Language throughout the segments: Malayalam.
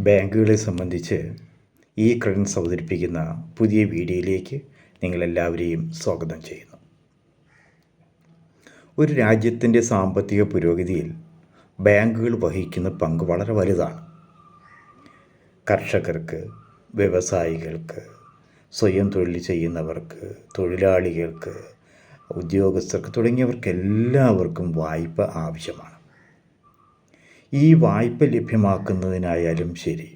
ബാങ്കുകളെ സംബന്ധിച്ച് ഈ ക്രെഡൻസ് അവതരിപ്പിക്കുന്ന പുതിയ വീഡിയോയിലേക്ക് നിങ്ങളെല്ലാവരെയും സ്വാഗതം ചെയ്യുന്നു. ഒരു രാജ്യത്തിൻ്റെ സാമ്പത്തിക പുരോഗതിയിൽ ബാങ്കുകൾ വഹിക്കുന്ന പങ്ക് വളരെ വലുതാണ്. കർഷകർക്ക്, വ്യവസായികൾക്ക്, സ്വയം തൊഴിൽ ചെയ്യുന്നവർക്ക്, തൊഴിലാളികൾക്ക്, ഉദ്യോഗസ്ഥർക്ക് തുടങ്ങിയവർക്കെല്ലാവർക്കും വായ്പ ആവശ്യമാണ്. ഈ വായ്പ ലഭ്യമാക്കുന്നതിനായാലും ശരി,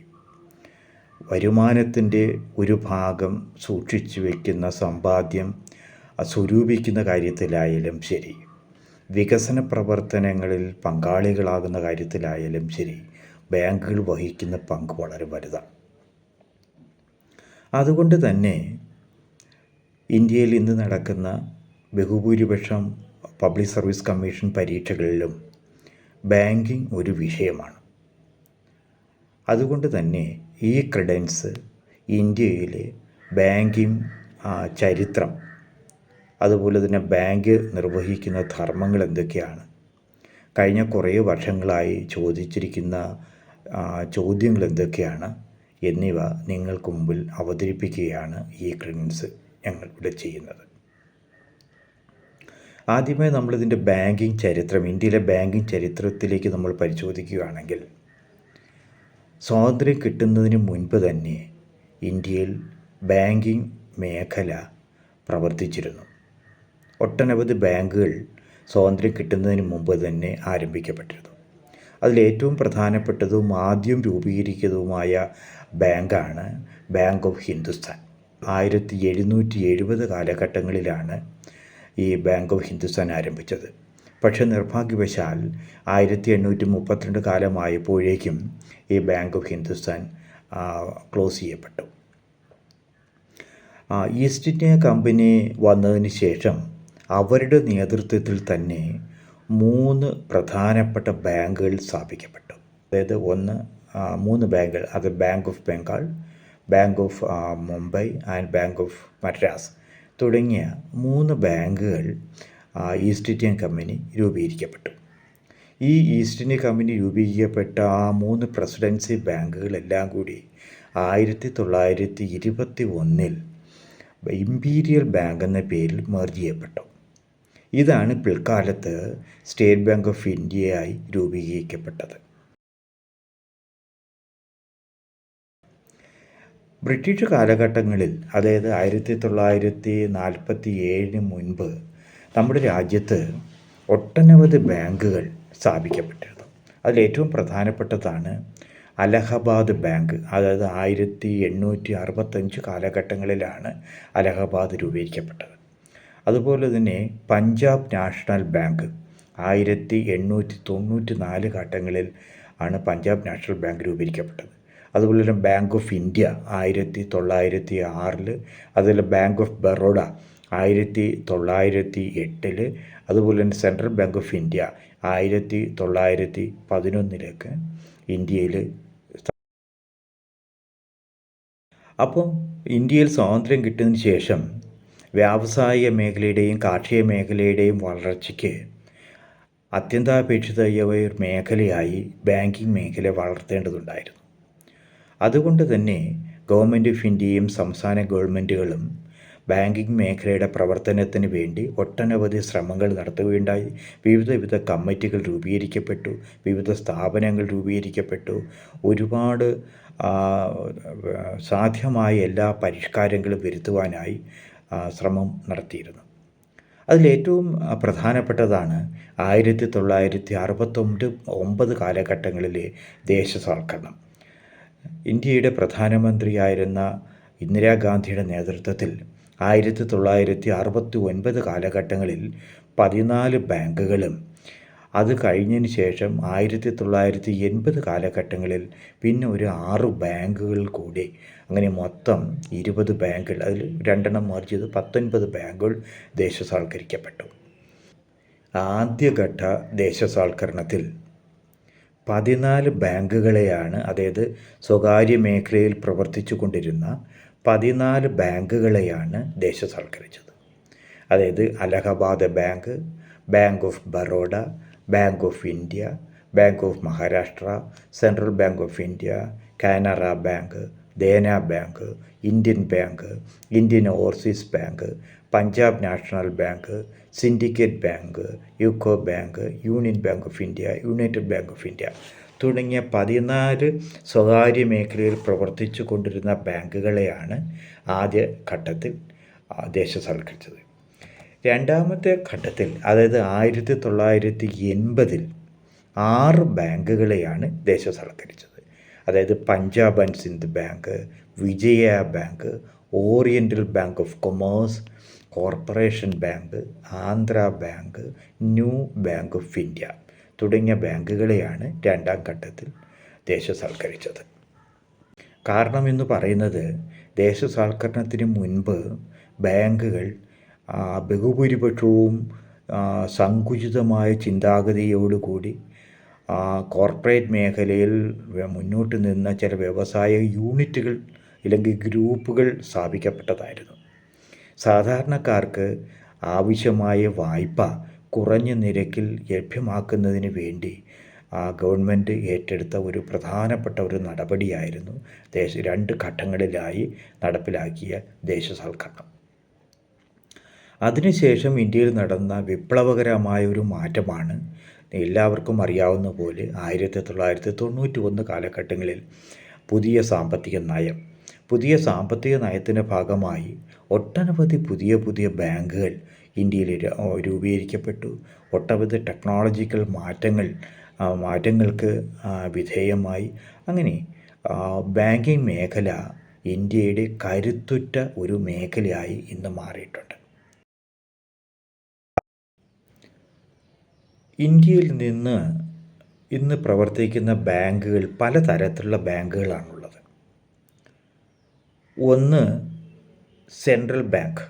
വരുമാനത്തിൻ്റെ ഒരു ഭാഗം സൂക്ഷിച്ചു വയ്ക്കുന്ന സമ്പാദ്യം സ്വരൂപിക്കുന്ന കാര്യത്തിലായാലും ശരി, വികസന പ്രവർത്തനങ്ങളിൽ പങ്കാളികളാകുന്ന കാര്യത്തിലായാലും ശരി, ബാങ്കുകൾ വഹിക്കുന്ന പങ്ക് വളരെ വലുതാണ്. അതുകൊണ്ട് തന്നെ ഇന്ത്യയിൽ ഇന്ന് നടക്കുന്ന ബഹുഭൂരിപക്ഷം പബ്ലിക് സർവീസ് കമ്മീഷൻ പരീക്ഷകളിലും ബാങ്കിങ് ഒരു വിഷയമാണ്. അതുകൊണ്ട് തന്നെ ഈ ക്രെഡൻസ് ഇന്ത്യയിലെ ബാങ്കിങ് ചരിത്രം, അതുപോലെ തന്നെ ബാങ്ക് നിർവഹിക്കുന്ന ധർമ്മങ്ങൾ എന്തൊക്കെയാണ്, കഴിഞ്ഞ കുറേ വർഷങ്ങളായി ചോദിച്ചിരിക്കുന്ന ചോദ്യങ്ങൾ എന്തൊക്കെയാണ് എന്നിവ നിങ്ങൾക്ക് മുമ്പിൽ അവതരിപ്പിക്കുകയാണ് ഈ ക്രെഡൻസ് ഞങ്ങൾ ഇവിടെ ചെയ്യുന്നത്. ആദ്യമായി നമ്മളിതിൻ്റെ ബാങ്കിങ് ചരിത്രം, ഇന്ത്യയിലെ ബാങ്കിങ് ചരിത്രത്തിലേക്ക് നമ്മൾ പരിശോധിക്കുകയാണെങ്കിൽ, സ്വാതന്ത്ര്യം കിട്ടുന്നതിന് മുൻപ് തന്നെ ഇന്ത്യയിൽ ബാങ്കിങ് മേഖല പ്രവർത്തിച്ചിരുന്നു. ഒട്ടനവധി ബാങ്കുകൾ സ്വാതന്ത്ര്യം കിട്ടുന്നതിന് മുമ്പ് തന്നെ ആരംഭിക്കപ്പെട്ടിരുന്നു. അതിലേറ്റവും പ്രധാനപ്പെട്ടതും ആദ്യം രൂപീകരിക്കുന്നതുമായ ബാങ്കാണ് ബാങ്ക് ഓഫ് ഹിന്ദുസ്ഥാൻ. 1770 കാലഘട്ടങ്ങളിലാണ് ഈ ബാങ്ക് ഓഫ് ഹിന്ദുസ്ഥാൻ ആരംഭിച്ചത്. പക്ഷേ നിർഭാഗ്യവശാൽ 1832 കാലമായപ്പോഴേക്കും ഈ ബാങ്ക് ഓഫ് ഹിന്ദുസ്ഥാൻ ക്ലോസ് ചെയ്യപ്പെട്ടു. ഈസ്റ്റ് ഇന്ത്യ കമ്പനി വന്നതിന് ശേഷം അവരുടെ നേതൃത്വത്തിൽ തന്നെ 3 പ്രധാനപ്പെട്ട ബാങ്കുകൾ സ്ഥാപിക്കപ്പെട്ടു. അതായത് 3 ബാങ്കുകൾ, അത് bank of Bengal, bank of Mumbai and bank of Madras തുടങ്ങിയ 3 ബാങ്കുകൾ ഈസ്റ്റ് ഇന്ത്യ കമ്പനി രൂപീകരിക്കപ്പെട്ടു. ഈ ഈസ്റ്റ് ഇന്ത്യ കമ്പനി രൂപീകരിക്കപ്പെട്ട 3 പ്രസിഡൻസി ബാങ്കുകളെല്ലാം കൂടി 1921 ഇമ്പീരിയൽ ബാങ്ക് എന്ന പേരിൽ മെർജ് ചെയ്യപ്പെട്ടു. ഇതാണ് പിൽക്കാലത്ത് സ്റ്റേറ്റ് ബാങ്ക് ഓഫ് ഇന്ത്യയായി രൂപീകരിക്കപ്പെട്ടത്. ബ്രിട്ടീഷ് കാലഘട്ടങ്ങളിൽ, അതായത് 1947 മുൻപ് നമ്മുടെ രാജ്യത്ത് ഒട്ടനവധി ബാങ്കുകൾ സ്ഥാപിക്കപ്പെട്ടിരുന്നു. അതിലേറ്റവും പ്രധാനപ്പെട്ടതാണ് അലഹബാദ് ബാങ്ക്. അതായത് 1865 കാലഘട്ടങ്ങളിലാണ് അലഹബാദ് രൂപീകരിക്കപ്പെട്ടത്. അതുപോലെ തന്നെ പഞ്ചാബ് നാഷണൽ ബാങ്ക് 1894 ഘട്ടങ്ങളിൽ ആണ് പഞ്ചാബ് നാഷണൽ ബാങ്ക് രൂപീകരിക്കപ്പെട്ടത്. അതുപോലെ തന്നെ ബാങ്ക് ഓഫ് ഇന്ത്യ 1906, അതുപോലെ ബാങ്ക് ഓഫ് ബറോഡ 1908, അതുപോലെ തന്നെ സെൻട്രൽ ബാങ്ക് ഓഫ് ഇന്ത്യ 1911 ഇന്ത്യയിൽ. അപ്പം ഇന്ത്യയിൽ സ്വാതന്ത്ര്യം കിട്ടിയതിന് ശേഷം വ്യാവസായിക മേഖലയുടെയും കാർഷിക മേഖലയുടെയും വളർച്ചയ്ക്ക് അത്യന്താപേക്ഷിതമായ ഒരു മേഖലയായി ബാങ്കിങ് മേഖല വളർത്തേണ്ടതുണ്ടായിരുന്നു. അതുകൊണ്ട് തന്നെ ഗവൺമെൻറ് ഓഫ് ഇന്ത്യയും സംസ്ഥാന ഗവൺമെൻറ്റുകളും ബാങ്കിങ് മേഖലയുടെ പ്രവർത്തനത്തിന് വേണ്ടി ഒട്ടനവധി ശ്രമങ്ങൾ നടത്തുകയുണ്ടായി. വിവിധ കമ്മിറ്റികൾ രൂപീകരിക്കപ്പെട്ടു, വിവിധ സ്ഥാപനങ്ങൾ രൂപീകരിക്കപ്പെട്ടു. ഒരുപാട് സാധ്യമായ എല്ലാ പരിഷ്കാരങ്ങളും വരുത്തുവാനായി ശ്രമം നടത്തിയിരുന്നു. അതിലേറ്റവും പ്രധാനപ്പെട്ടതാണ് 1969 കാലഘട്ടങ്ങളിലെ ദേശസാൽക്കരണം. ഇന്ത്യയുടെ പ്രധാനമന്ത്രിയായിരുന്ന ഇന്ദിരാഗാന്ധിയുടെ നേതൃത്വത്തിൽ 1969 കാലഘട്ടങ്ങളിൽ 14 ബാങ്കുകളും, അത് കഴിഞ്ഞതിന് ശേഷം 1980 കാലഘട്ടങ്ങളിൽ പിന്നെ ഒരു 6 ബാങ്കുകൾ കൂടി, അങ്ങനെ മൊത്തം 20 ബാങ്കുകൾ, അതിൽ 2 മെർജ് ചെയ്ത് 19 ബാങ്കുകൾ ദേശസാൽക്കരിക്കപ്പെട്ടു. ആദ്യഘട്ട ദേശസാൽക്കരണത്തിൽ 14 ബാങ്കുകളെയാണ്, അതായത് സ്വകാര്യ മേഖലയിൽ പ്രവർത്തിച്ചു കൊണ്ടിരുന്ന 14 ബാങ്കുകളെയാണ് ദേശസാൽക്കരിച്ചത്. അതായത് Allahabad bank, bank of Baroda, bank of India, bank of Maharashtra, central bank of India, Canara bank, Dena bank, Indian bank, Indian overseas bank, Punjab national bank, syndicate bank, UCO bank, union bank of India, United bank of India തുടങ്ങിയ 14 സ്വകാര്യ മേഖലയിൽ പ്രവർത്തിച്ചു കൊണ്ടിരുന്ന ബാങ്കുകളെയാണ് ആദ്യ ഘട്ടത്തിൽ ദേശസാൽക്കരിച്ചത്. രണ്ടാമത്തെ ഘട്ടത്തിൽ, അതായത് 1980 6 ബാങ്കുകളെയാണ് ദേശസാൽക്കരിച്ചത്. അതായത് Punjab and Sindh bank, Vijaya bank, oriental bank of commerce, corporation bank, Andhra bank, new bank of India തുടങ്ങിയ ബാങ്കുകളെയാണ് രണ്ടാം ഘട്ടത്തിൽ ദേശസാൽക്കരിച്ചത്. കാരണം എന്ന് പറയുന്നത്, ദേശസാൽക്കരണത്തിന് മുൻപ് ബാങ്കുകൾ ബഹുഭൂരിപക്ഷവും സങ്കുചിതമായ ചിന്താഗതിയോടുകൂടി കോർപ്പറേറ്റ് മേഖലയിൽ മുന്നോട്ട് നിന്ന ചില വ്യവസായ യൂണിറ്റുകൾ അല്ലെങ്കിൽ ഗ്രൂപ്പുകൾ സ്ഥാപിക്കപ്പെട്ടതായിരുന്നു. സാധാരണക്കാർക്ക് ആവശ്യമായ വായ്പ കുറഞ്ഞ നിരക്കിൽ ലഭ്യമാക്കുന്നതിന് വേണ്ടി ഗവൺമെൻറ് ഏറ്റെടുത്ത ഒരു പ്രധാനപ്പെട്ട ഒരു നടപടിയായിരുന്നു 2 ഘട്ടങ്ങളിലായി നടപ്പിലാക്കിയ ദേശസാൽക്കരണം. അതിനുശേഷം ഇന്ത്യയിൽ നടന്ന വിപ്ലവകരമായ ഒരു മാറ്റമാണ് എല്ലാവർക്കും അറിയാവുന്ന പോലെ 1991 കാലഘട്ടങ്ങളിൽ പുതിയ സാമ്പത്തിക നയത്തിൻ്റെ ഭാഗമായി ഒട്ടനവധി പുതിയ ബാങ്കുകൾ ഇന്ത്യയിൽ രൂപീകരിക്കപ്പെട്ടു. ഒട്ടനവധി ടെക്നോളജിക്കൽ മാറ്റങ്ങൾക്ക് വിധേയമായി. അങ്ങനെ ബാങ്കിങ് മേഖല ഇന്ത്യയുടെ കരുത്തുറ്റ ഒരു മേഖലയായി ഇന്ന് മാറിയിട്ടുണ്ട്. ഇന്ത്യയിൽ നിന്ന് ഇന്ന് പ്രവർത്തിക്കുന്ന ബാങ്കുകൾ പലതരത്തിലുള്ള ബാങ്കുകളാണുള്ളത്. ഒന്ന് സെൻട്രൽ ബാങ്ക്,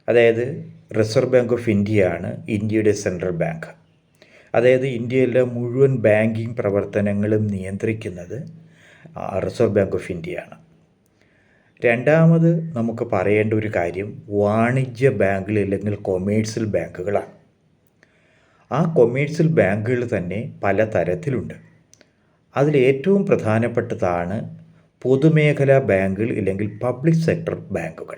അതായത് റിസർവ് ബാങ്ക് ഓഫ് ഇന്ത്യയാണ് ഇന്ത്യയുടെ സെൻട്രൽ ബാങ്ക്. അതായത് ഇന്ത്യയിലെ മുഴുവൻ ബാങ്കിങ് പ്രവർത്തനങ്ങളും നിയന്ത്രിക്കുന്നത് റിസർവ് ബാങ്ക് ഓഫ് ഇന്ത്യയാണ്. രണ്ടാമത് നമുക്ക് പറയേണ്ട ഒരു കാര്യം വാണിജ്യ ബാങ്കുകൾ അല്ലെങ്കിൽ കൊമേഴ്സ്യൽ ബാങ്കുകളാണ്. ആ കൊമേഴ്സ്യൽ ബാങ്കുകൾ തന്നെ പല തരത്തിലുണ്ട്. അതിലേറ്റവും പ്രധാനപ്പെട്ടതാണ് പൊതുമേഖലാ ബാങ്കുകൾ അല്ലെങ്കിൽ പബ്ലിക് സെക്ടർ ബാങ്കുകൾ.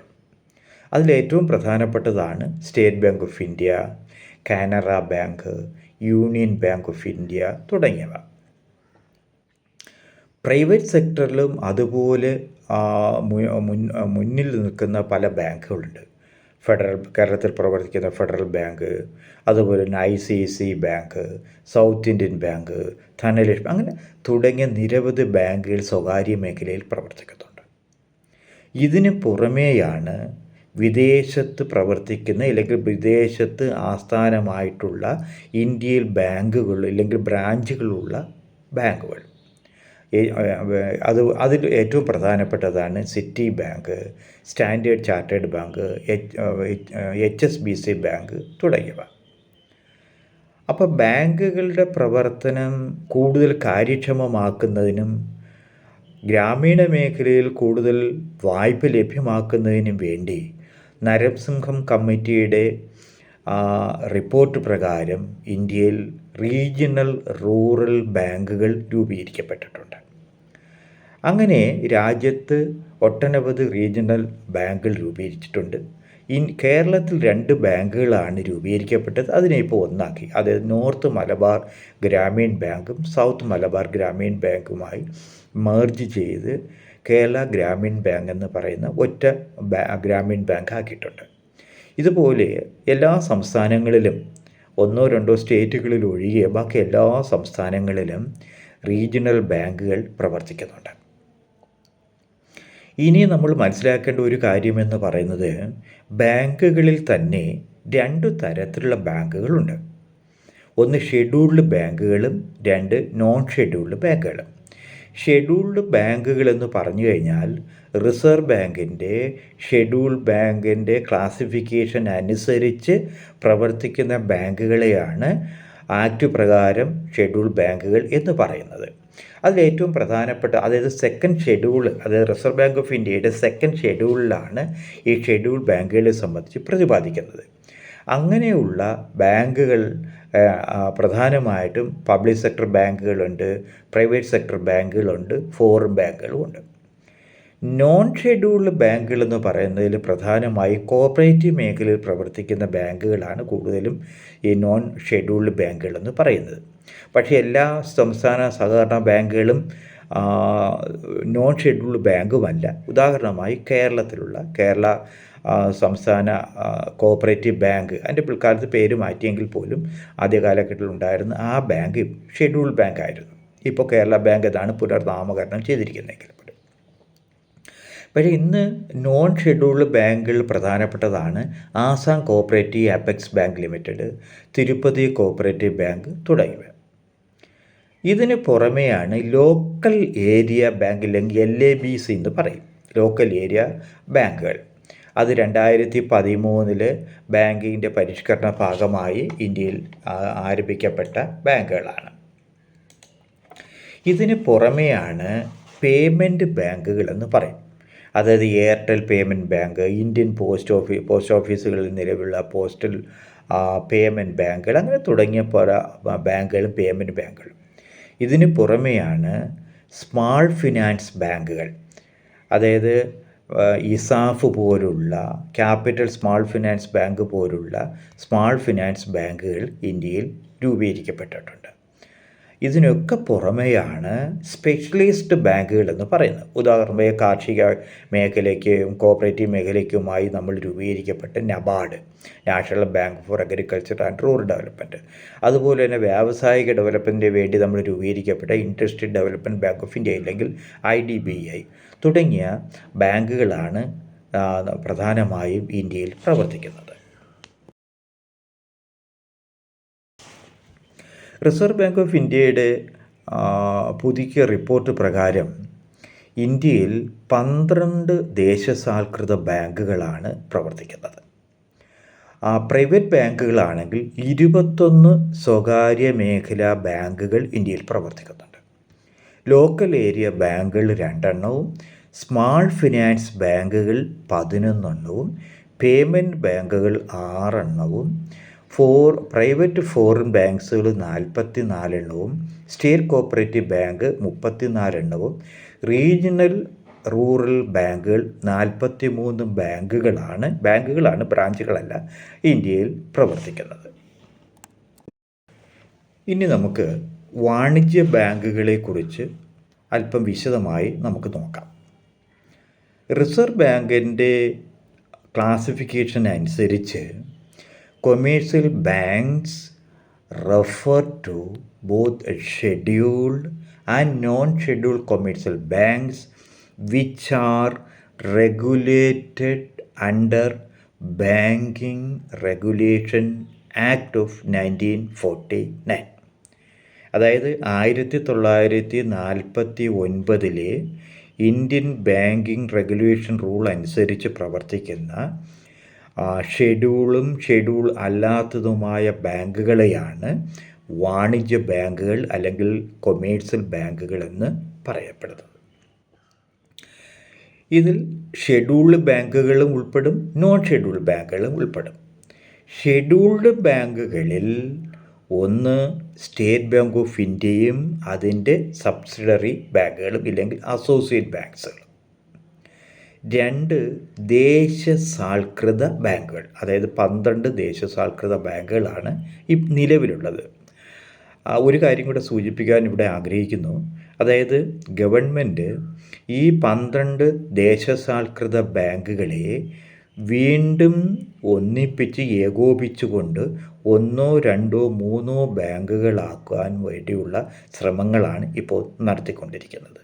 അതിലേറ്റവും പ്രധാനപ്പെട്ടതാണ് state bank of India, Canara bank, union bank of India തുടങ്ങിയവ. പ്രൈവറ്റ് സെക്ടറിലും അതുപോലെ മുന്നിൽ നിൽക്കുന്ന പല ബാങ്കുകളുണ്ട്. കേരളത്തിൽ പ്രവർത്തിക്കുന്ന ഫെഡറൽ ബാങ്ക്, അതുപോലെ തന്നെ ICICI bank, south Indian bank, Dhanlaxmi, അങ്ങനെ തുടങ്ങിയ നിരവധി ബാങ്കുകൾ സ്വകാര്യ മേഖലയിൽ പ്രവർത്തിക്കുന്നുണ്ട്. ഇതിന് പുറമേയാണ് വിദേശത്ത് പ്രവർത്തിക്കുന്ന അല്ലെങ്കിൽ വിദേശത്ത് ആസ്ഥാനമായിട്ടുള്ള ഇന്ത്യയിൽ ബാങ്കുകൾ അല്ലെങ്കിൽ ബ്രാഞ്ചുകളുള്ള ബാങ്കുകൾ. അതിൽ ഏറ്റവും പ്രധാനപ്പെട്ടതാണ് city bank, standard chartered bank, HSBC bank തുടങ്ങിയവ. അപ്പോൾ ബാങ്കുകളുടെ പ്രവർത്തനം കൂടുതൽ കാര്യക്ഷമമാക്കുന്നതിനും ഗ്രാമീണ മേഖലയിൽ കൂടുതൽ വായ്പ ലഭ്യമാക്കുന്നതിനും വേണ്ടി നരസിംഹം കമ്മിറ്റിയുടെ റിപ്പോർട്ട് പ്രകാരം ഇന്ത്യയിൽ റീജിയണൽ റൂറൽ ബാങ്കുകൾ രൂപീകരിക്കപ്പെട്ടിട്ടുണ്ട്. അങ്ങനെ രാജ്യത്ത് ഒട്ടനവധി റീജിയണൽ ബാങ്കുകൾ രൂപീകരിച്ചിട്ടുണ്ട്. കേരളത്തിൽ 2 ബാങ്കുകളാണ് രൂപീകരിക്കപ്പെട്ടത്. അതിനെ ഇപ്പോൾ ഒന്നാക്കി. അതായത് നോർത്ത് മലബാർ ഗ്രാമീൺ ബാങ്കും സൗത്ത് മലബാർ ഗ്രാമീൺ ബാങ്കുമായി മെർജ് ചെയ്ത് കേരള ഗ്രാമീൺ ബാങ്ക് എന്ന് പറയുന്ന ഒറ്റ ഗ്രാമീൺ ബാങ്ക് ആക്കിയിട്ടുണ്ട്. ഇതുപോലെ എല്ലാ സംസ്ഥാനങ്ങളിലും 1-2 സ്റ്റേറ്റുകളിൽ ഒഴികെ ബാക്കി എല്ലാ സംസ്ഥാനങ്ങളിലും റീജിയണൽ ബാങ്കുകൾ പ്രവർത്തിക്കുന്നുണ്ട്. ഇനി നമ്മൾ മനസ്സിലാക്കേണ്ട ഒരു കാര്യമെന്ന് പറയുന്നത്, ബാങ്കുകളിൽ തന്നെ 2 തരത്തിലുള്ള ബാങ്കുകളുണ്ട്. ഒന്ന് ഷെഡ്യൂൾഡ് ബാങ്കുകളും 2 നോൺ ഷെഡ്യൂൾഡ് ബാങ്കുകളും. ഷെഡ്യൂൾഡ് ബാങ്കുകൾ എന്ന് പറഞ്ഞു കഴിഞ്ഞാൽ റിസർവ് ബാങ്കിൻ്റെ ഷെഡ്യൂൾഡ് ബാങ്കിൻ്റെ ക്ലാസിഫിക്കേഷൻ അനുസരിച്ച് പ്രവർത്തിക്കുന്ന ബാങ്കുകളെയാണ് ആക്ട് പ്രകാരം ഷെഡ്യൂൾഡ് ബാങ്കുകൾ എന്ന് പറയുന്നത്. അതിലേറ്റവും പ്രധാനപ്പെട്ട, അതായത് സെക്കൻഡ് ഷെഡ്യൂൾ, അതായത് റിസർവ് ബാങ്ക് ഓഫ് ഇന്ത്യയുടെ സെക്കൻഡ് ഷെഡ്യൂളിലാണ് ഈ ഷെഡ്യൂൾഡ് ബാങ്കുകളെ സംബന്ധിച്ച് പ്രതിപാദിക്കുന്നത്. അങ്ങനെയുള്ള ബാങ്കുകൾ പ്രധാനമായിട്ടും പബ്ലിക് സെക്ടർ ബാങ്കുകളുണ്ട്, പ്രൈവറ്റ് സെക്ടർ ബാങ്കുകളുണ്ട്, ഫോറിൻ ബാങ്കുകളുമുണ്ട്. നോൺ ഷെഡ്യൂൾഡ് ബാങ്കുകൾ എന്ന് പറയുന്നതിൽ പ്രധാനമായി കോപ്പറേറ്റീവ് മേഖലയിൽ പ്രവർത്തിക്കുന്ന ബാങ്കുകളാണ് കൂടുതലും ഈ നോൺ ഷെഡ്യൂൾഡ് ബാങ്കുകൾ എന്ന് പറയുന്നത്. പക്ഷേ എല്ലാ സംസ്ഥാന സഹകരണ ബാങ്കുകളും നോൺ ഷെഡ്യൂൾഡ് ബാങ്കുമല്ല. ഉദാഹരണമായി കേരള സംസ്ഥാന കോപ്പറേറ്റീവ് ബാങ്ക്, അതിൻ്റെ പിൽക്കാലത്ത് പേര് മാറ്റിയെങ്കിൽ പോലും ആദ്യ കാലഘട്ടത്തിൽ ഉണ്ടായിരുന്ന ആ ബാങ്ക് ഷെഡ്യൂൾഡ് ബാങ്ക് ആയിരുന്നു. ഇപ്പോൾ കേരള ബാങ്ക് എന്നാണ് പുനർനാമകരണം ചെയ്തിരിക്കുന്നതെങ്കിൽ. പക്ഷേ ഇന്ന് നോൺ ഷെഡ്യൂൾഡ് ബാങ്കുകൾ പ്രധാനപ്പെട്ടതാണ് Assam cooperative apex bank limited, Tirupati cooperative bank തുടങ്ങിയവ. ഇതിന് പുറമെയാണ് ലോക്കൽ ഏരിയ ബാങ്ക്, അല്ലെങ്കിൽ LABC എന്ന് പറയും, ലോക്കൽ ഏരിയ ബാങ്കുകൾ. അത് 2013 ബാങ്കിൻ്റെ പരിഷ്കരണ ഭാഗമായി ഇന്ത്യയിൽ ആരംഭിക്കപ്പെട്ട ബാങ്കുകളാണ്. ഇതിന് പുറമെയാണ് പേയ്മെൻറ്റ് ബാങ്കുകൾ എന്ന് പറയും. അതായത് Airtel payment bank, Indian post ഓഫീസുകളിൽ നിലവിലുള്ള പോസ്റ്റൽ പേയ്മെൻറ്റ് ബാങ്കുകൾ, അങ്ങനെ തുടങ്ങിയ പല ബാങ്കുകളും പേയ്മെൻറ്റ് ബാങ്കുകളും. ഇതിന് പുറമെയാണ് സ്മാൾ ഫിനാൻസ് ബാങ്കുകൾ. അതായത് ഇസാഫ് പോലുള്ള, ക്യാപിറ്റൽ സ്മാൾ ഫിനാൻസ് ബാങ്ക് പോലുള്ള സ്മാൾ ഫിനാൻസ് ബാങ്കുകൾ ഇന്ത്യയിൽ രൂപീകരിക്കപ്പെട്ടിട്ടുണ്ട്. ഇതിനൊക്കെ പുറമെയാണ് സ്പെഷ്യലിസ്റ്റ് ബാങ്കുകൾ എന്ന് പറയുന്നത്. ഉദാഹരണമായി കാർഷിക മേഖലയ്ക്കും കോപ്പറേറ്റീവ് മേഖലയ്ക്കുമായി നമ്മൾ രൂപീകരിക്കപ്പെട്ട NABARD, national bank for agriculture and rural development. അതുപോലെ തന്നെ വ്യാവസായിക ഡെവലപ്മെൻറ്റിന് വേണ്ടി നമ്മൾ രൂപീകരിക്കപ്പെട്ട industrial development bank of India, അല്ലെങ്കിൽ IDBI തുടങ്ങിയ ബാങ്കുകളാണ് പ്രധാനമായും ഇന്ത്യയിൽ പ്രവർത്തിക്കുന്നത്. റിസർവ് ബാങ്ക് ഓഫ് ഇന്ത്യയുടെ പുതുക്കിയ റിപ്പോർട്ട് പ്രകാരം ഇന്ത്യയിൽ 12 ദേശസാൽകൃത ബാങ്കുകളാണ് പ്രവർത്തിക്കുന്നത്. പ്രൈവറ്റ് ബാങ്കുകളാണെങ്കിൽ 21 സ്വകാര്യ മേഖലാ ബാങ്കുകൾ ഇന്ത്യയിൽ പ്രവർത്തിക്കുന്നുണ്ട്. ലോക്കൽ ഏരിയ ബാങ്കുകൾ 2 എണ്ണവും, സ്മാൾ ഫിനാൻസ് ബാങ്കുകൾ 11 എണ്ണവും, പേയ്മെൻറ്റ് ബാങ്കുകൾ 6 എണ്ണവും, പ്രൈവറ്റ് ഫോറിൻ ബാങ്ക്സുകൾ 44 എണ്ണവും, സ്റ്റേറ്റ് കോപ്പറേറ്റീവ് ബാങ്ക് 34 എണ്ണവും, റീജിയണൽ റൂറൽ ബാങ്കുകൾ 43 ബാങ്കുകളാണ്, ബ്രാഞ്ചുകളല്ല, ഇന്ത്യയിൽ പ്രവർത്തിക്കുന്നത്. ഇനി നമുക്ക് വാണിജ്യ ബാങ്കുകളെക്കുറിച്ച് അല്പം വിശദമായി നമുക്ക് നോക്കാം. റിസർവ് ബാങ്കിൻ്റെ ക്ലാസിഫിക്കേഷൻ അനുസരിച്ച് commercial banks refer to both scheduled and non-scheduled commercial banks which are regulated under Banking Regulation Act of 1949. അതായത് 1949 ഇന്ത്യൻ ബാങ്കിങ് റെഗുലേഷൻ റൂൾ അനുസരിച്ച് പ്രവർത്തിക്കുന്ന ഷെഡ്യൂളും ഷെഡ്യൂൾ അല്ലാത്തതുമായ ബാങ്കുകളെയാണ് വാണിജ്യ ബാങ്കുകൾ അല്ലെങ്കിൽ കൊമേഴ്സ്യൽ ബാങ്കുകൾ എന്ന് പറയപ്പെടുന്നത്. ഇതിൽ ഷെഡ്യൂൾഡ് ബാങ്കുകളും ഉൾപ്പെടും, നോൺ ഷെഡ്യൂൾഡ് ബാങ്കുകളും ഉൾപ്പെടും. ഷെഡ്യൂൾഡ് ബാങ്കുകളിൽ ഒന്ന് സ്റ്റേറ്റ് ബാങ്ക് ഓഫ് ഇന്ത്യയും അതിൻ്റെ സബ്സിഡറി ബാങ്കുകളും, ഇല്ലെങ്കിൽ അസോസിയേറ്റ് ബാങ്ക്സുകളും. 2 ദേശസാൽകൃത ബാങ്കുകൾ, അതായത് 12 ദേശസാൽകൃത ബാങ്കുകളാണ് നിലവിലുള്ളത്. ഒരു കാര്യം കൂടെ സൂചിപ്പിക്കാൻ ഇവിടെ ആഗ്രഹിക്കുന്നു. അതായത് ഗവൺമെൻറ് ഈ 12 ദേശസാൽകൃത ബാങ്കുകളെ വീണ്ടും ഒന്നിപ്പിച്ച് ഏകോപിച്ചുകൊണ്ട് 1, 2, 3 ബാങ്കുകളാക്കാൻ വേണ്ടിയുള്ള ശ്രമങ്ങളാണ് ഇപ്പോൾ നടത്തിക്കൊണ്ടിരിക്കുന്നത്.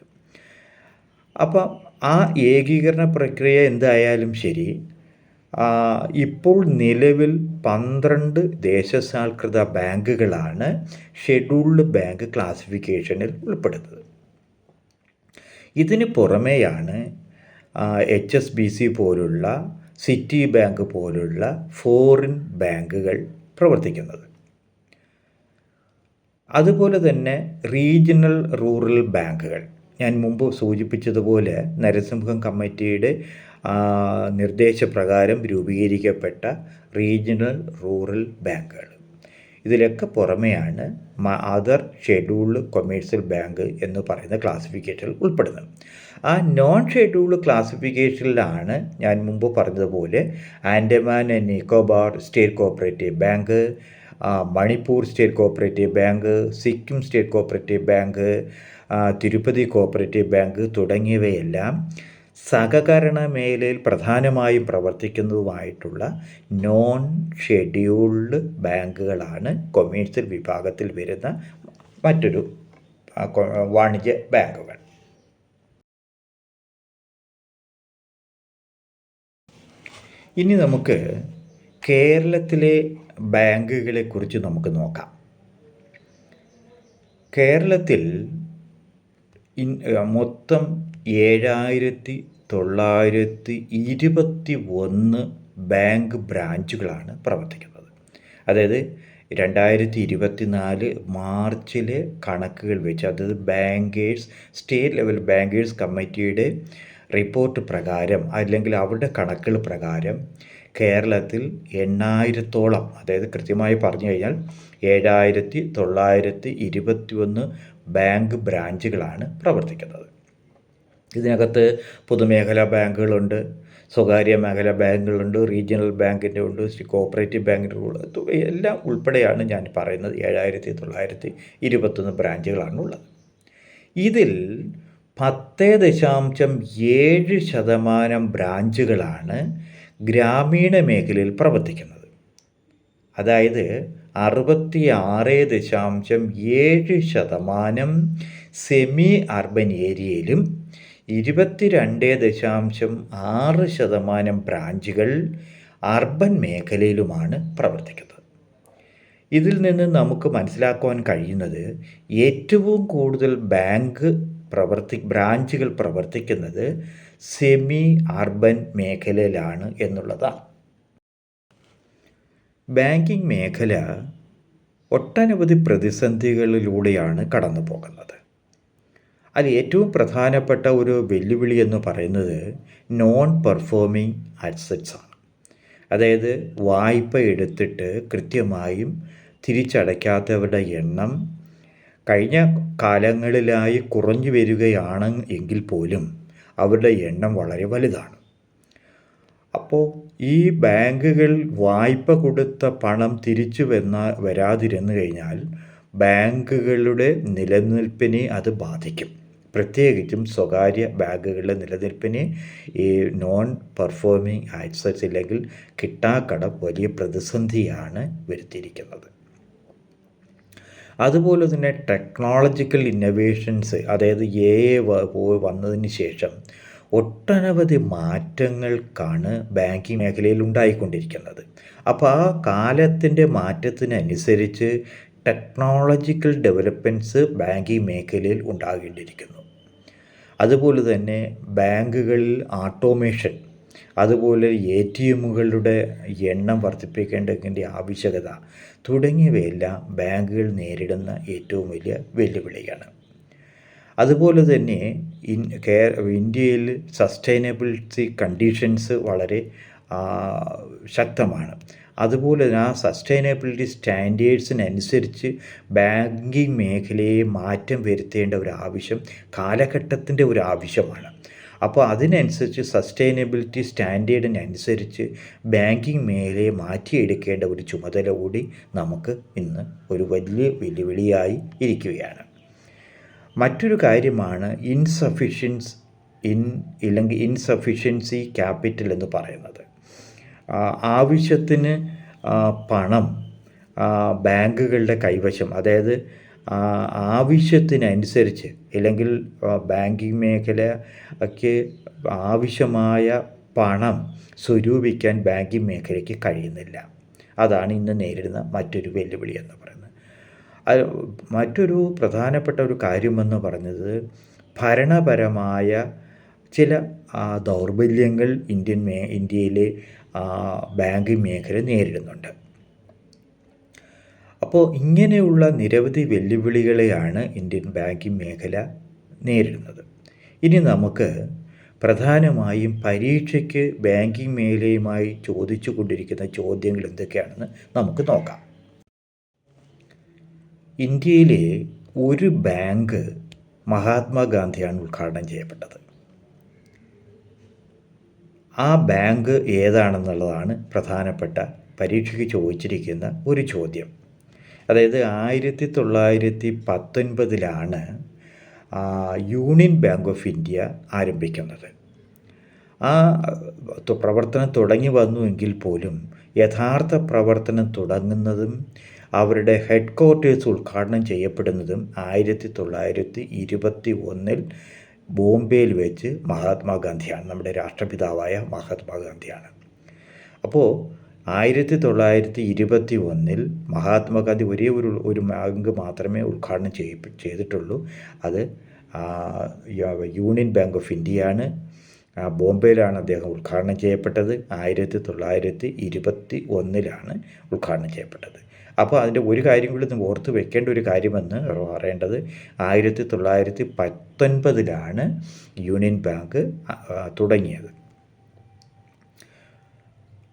അപ്പം ആ ഏകീകരണ പ്രക്രിയ എന്തായാലും ശരി, ഇപ്പോൾ നിലവിൽ 12 ദേശസാൽകൃത ബാങ്കുകളാണ് ഷെഡ്യൂൾഡ് ബാങ്ക് ക്ലാസിഫിക്കേഷനിൽ ഉൾപ്പെടുന്നത്. ഇതിന് പുറമെയാണ് HSBC പോലുള്ള, സിറ്റി ബാങ്ക് പോലുള്ള ഫോറിൻ ബാങ്കുകൾ പ്രവർത്തിക്കുന്നത്. അതുപോലെ തന്നെ റീജിയണൽ റൂറൽ ബാങ്കുകൾ, ഞാൻ മുമ്പ് സൂചിപ്പിച്ചതുപോലെ നരസിംഹം കമ്മിറ്റിയുടെ നിർദ്ദേശപ്രകാരം രൂപീകരിക്കപ്പെട്ട റീജിയണൽ റൂറൽ ബാങ്കുകൾ. ഇതിലൊക്കെ പുറമെയാണ് അതർ ഷെഡ്യൂൾഡ് കൊമേഴ്സ്യൽ ബാങ്ക് എന്ന് പറയുന്ന ക്ലാസിഫിക്കേഷനിൽ ഉൾപ്പെടുന്നത്. ആ നോൺ ഷെഡ്യൂൾഡ് ക്ലാസിഫിക്കേഷനിലാണ് ഞാൻ മുമ്പ് പറഞ്ഞതുപോലെ Andaman and Nicobar state cooperative bank, Manipur state cooperative bank, Sikkim state cooperative bank, Tirupati cooperative bank തുടങ്ങിയവയെല്ലാം സഹകരണ മേഖലയിൽ പ്രധാനമായും പ്രവർത്തിക്കുന്നതുമായിട്ടുള്ള നോൺ ഷെഡ്യൂൾഡ് ബാങ്കുകളാണ് കൊമേഴ്സ്യൽ വിഭാഗത്തിൽ വരുന്ന മറ്റൊരു വാണിജ്യ ബാങ്കുകൾ. ഇനി നമുക്ക് കേരളത്തിലെ ബാങ്കുകളെക്കുറിച്ച് നമുക്ക് നോക്കാം. കേരളത്തിൽ മൊത്തം 7,921 ബാങ്ക് ബ്രാഞ്ചുകളാണ് പ്രവർത്തിക്കുന്നത്. അതായത് 2024 മാർച്ചിലെ കണക്കുകൾ വെച്ച്, അതായത് സ്റ്റേറ്റ് ലെവൽ ബാങ്കേഴ്സ് കമ്മിറ്റിയുടെ റിപ്പോർട്ട് പ്രകാരം, അല്ലെങ്കിൽ അവരുടെ കണക്കുകൾ പ്രകാരം കേരളത്തിൽ 8,000-ഓളം, അതായത് കൃത്യമായി പറഞ്ഞു കഴിഞ്ഞാൽ 7,921 ബാങ്ക് ബ്രാഞ്ചുകളാണ് പ്രവർത്തിക്കുന്നത്. ഇതിനകത്ത് പൊതുമേഖലാ ബാങ്കുകളുണ്ട്, സ്വകാര്യ മേഖലാ ബാങ്കുകളുണ്ട്, റീജിയണൽ ബാങ്കിൻ്റെ ഉണ്ട്, കോഓപ്പറേറ്റീവ് ബാങ്കിൻ്റെ ഉണ്ട്, എല്ലാം ഉൾപ്പെടെയാണ് ഞാൻ പറയുന്നത്. 7,921 ബ്രാഞ്ചുകളാണുള്ളത്. ഇതിൽ 10.7% ബ്രാഞ്ചുകളാണ് ഗ്രാമീണ മേഖലയിൽ പ്രവർത്തിക്കുന്നത്. അതായത് 66.7% സെമി അർബൻ ഏരിയയിലും 22.6% ബ്രാഞ്ചുകൾ അർബൻ മേഖലയിലുമാണ് പ്രവർത്തിക്കുന്നത്. ഇതിൽ നിന്ന് നമുക്ക് മനസ്സിലാക്കുവാൻ കഴിയുന്നത് ഏറ്റവും കൂടുതൽ ബ്രാഞ്ചുകൾ പ്രവർത്തിക്കുന്നത് സെമി അർബൻ മേഖലയിലാണ് എന്നുള്ളതാണ്. ബാങ്കിങ് മേഖല ഒട്ടനവധി പ്രതിസന്ധികളിലൂടെയാണ് കടന്നു പോകുന്നത്. അതിൽ ഏറ്റവും പ്രധാനപ്പെട്ട ഒരു വെല്ലുവിളി എന്ന് പറയുന്നത് നോൺ പെർഫോമിംഗ് അസറ്റ്സ് ആണ്. അതായത് വായ്പ എടുത്തിട്ട് കൃത്യമായും തിരിച്ചടയ്ക്കാത്തവരുടെ എണ്ണം കഴിഞ്ഞ കാലങ്ങളിലായി കുറഞ്ഞു വരികയാണ് എങ്കിൽ പോലും അവരുടെ എണ്ണം വളരെ വലുതാണ്. അപ്പോൾ ഈ ബാങ്കുകൾ വായ്പ കൊടുത്ത പണം തിരിച്ചു വരാതിരുന്നു കഴിഞ്ഞാൽ ബാങ്കുകളുടെ നിലനിൽപ്പിനെ അത് ബാധിക്കും. പ്രത്യേകിച്ചും സ്വകാര്യ ബാങ്കുകളുടെ നിലനിൽപ്പിനെ ഈ നോൺ പെർഫോമിംഗ് അസറ്റ്സ് ഇല്ലെങ്കിൽ കിട്ടാക്കടം വലിയ പ്രതിസന്ധിയാണ് വരുത്തിയിരിക്കുന്നത്. അതുപോലെ തന്നെ ടെക്നോളജിക്കൽ ഇന്നൊവേഷൻസ്, അതായത് AI വന്നതിന് ശേഷം ഒട്ടനവധി മാറ്റങ്ങൾക്കാണ് ബാങ്കിങ് മേഖലയിൽ ഉണ്ടായിക്കൊണ്ടിരിക്കുന്നത്. അപ്പോൾ ആ കാലത്തിൻ്റെ മാറ്റത്തിനനുസരിച്ച് ടെക്നോളജിക്കൽ ഡെവലപ്മെൻറ്റ്സ് ബാങ്കിങ് മേഖലയിൽ ഉണ്ടാകേണ്ടിയിരിക്കുന്നു. അതുപോലെ തന്നെ ബാങ്കുകളിൽ ഓട്ടോമേഷൻ, അതുപോലെ ATMകളുടെ എണ്ണം വർദ്ധിപ്പിക്കേണ്ടതിൻ്റെ ആവശ്യകത തുടങ്ങിയവയെല്ലാം ബാങ്കുകൾ നേരിടുന്ന ഏറ്റവും വലിയ വെല്ലുവിളിയാണ്. അതുപോലെ തന്നെ ഇന്ത്യയിൽ സസ്റ്റൈനബിലിറ്റി കണ്ടീഷൻസ് വളരെ ശക്തമാണ്. അതുപോലെ തന്നെ ആ സസ്റ്റൈനബിലിറ്റി സ്റ്റാൻഡേർഡ്സിനനുസരിച്ച് ബാങ്കിങ് മേഖലയെ മാറ്റം വരുത്തേണ്ട ഒരു ആവശ്യം കാലഘട്ടത്തിൻ്റെ ഒരു ആവശ്യമാണ്. അപ്പോൾ അതിനനുസരിച്ച് സസ്റ്റൈനബിലിറ്റി സ്റ്റാൻഡേർഡിനനുസരിച്ച് ബാങ്കിങ് മേഖലയെ മാറ്റിയെടുക്കേണ്ട ഒരു ചുമതല കൂടി നമുക്ക് ഇന്ന് ഒരു വലിയ വെല്ലുവിളിയായി ഇരിക്കുകയാണ്. മറ്റൊരു കാര്യമാണ് ഇൻസഫിഷ്യൻസി ക്യാപിറ്റൽ എന്ന് പറയുന്നത്. ആവശ്യത്തിന് പണം ബാങ്കുകളുടെ കൈവശം, അതായത് ആവശ്യത്തിനനുസരിച്ച് അല്ലെങ്കിൽ ബാങ്കിങ് മേഖലയ്ക്ക് ആവശ്യമായ പണം സ്വരൂപിക്കാൻ ബാങ്കിങ് മേഖലയ്ക്ക് കഴിയുന്നില്ല. അതാണ് ഇന്ന് നേരിടുന്ന മറ്റൊരു വെല്ലുവിളി എന്ന് പറയുന്നത്. മറ്റൊരു പ്രധാനപ്പെട്ട ഒരു കാര്യമെന്ന് പറയുന്നത് ഭരണപരമായ ചില ദൗർബല്യങ്ങൾ ഇന്ത്യയിലെ ബാങ്കിങ് മേഖല നേരിടുന്നുണ്ട്. അപ്പോൾ ഇങ്ങനെയുള്ള നിരവധി വെല്ലുവിളികളെയാണ് ഇന്ത്യൻ ബാങ്കിങ് മേഖല നേരിടുന്നത്. ഇനി നമുക്ക് പ്രധാനമായും പരീക്ഷയ്ക്ക് ബാങ്കിങ് മേഖലയുമായി ചോദിച്ചു കൊണ്ടിരിക്കുന്ന ചോദ്യങ്ങൾ എന്തൊക്കെയാണെന്ന് നമുക്ക് നോക്കാം. ഇന്ത്യയിലെ ഒരു ബാങ്ക് മഹാത്മാഗാന്ധിയാണ് ഉദ്ഘാടനം ചെയ്യപ്പെട്ടത്. ആ ബാങ്ക് ഏതാണെന്നുള്ളതാണ് പ്രധാനപ്പെട്ട പരീക്ഷയ്ക്ക് ചോദിച്ചിരിക്കുന്ന ഒരു ചോദ്യം. അതായത് 1919 യൂണിയൻ ബാങ്ക് ഓഫ് ഇന്ത്യ ആരംഭിക്കുന്നത്. ആ പ്രവർത്തനം തുടങ്ങി വന്നുവെങ്കിൽ പോലും യഥാർത്ഥ പ്രവർത്തനം തുടങ്ങുന്നതും അവരുടെ ഹെഡ് ക്വാർട്ടേഴ്സ് ഉദ്ഘാടനം ചെയ്യപ്പെടുന്നതും 1921 ബോംബെയിൽ വെച്ച് മഹാത്മാഗാന്ധിയാണ്, നമ്മുടെ രാഷ്ട്രപിതാവായ മഹാത്മാഗാന്ധിയാണ്. അപ്പോൾ 1921 മഹാത്മാഗാന്ധി ഒരേ ഒരു ബാങ്ക് മാത്രമേ ഉദ്ഘാടനം ചെയ്തിട്ടുള്ളൂ. അത് യൂണിയൻ ബാങ്ക് ഓഫ് ഇന്ത്യയാണ്. ബോംബെയിലാണ് അദ്ദേഹം ഉദ്ഘാടനം ചെയ്യപ്പെട്ടത്. 1921 ഉദ്ഘാടനം ചെയ്യപ്പെട്ടത്. അപ്പോൾ അതിൻ്റെ ഒരു കാര്യം കൂടി ഓർത്ത് വെക്കേണ്ട ഒരു കാര്യമെന്ന് പറയേണ്ടത് 1919 യൂണിയൻ ബാങ്ക് തുടങ്ങിയത്.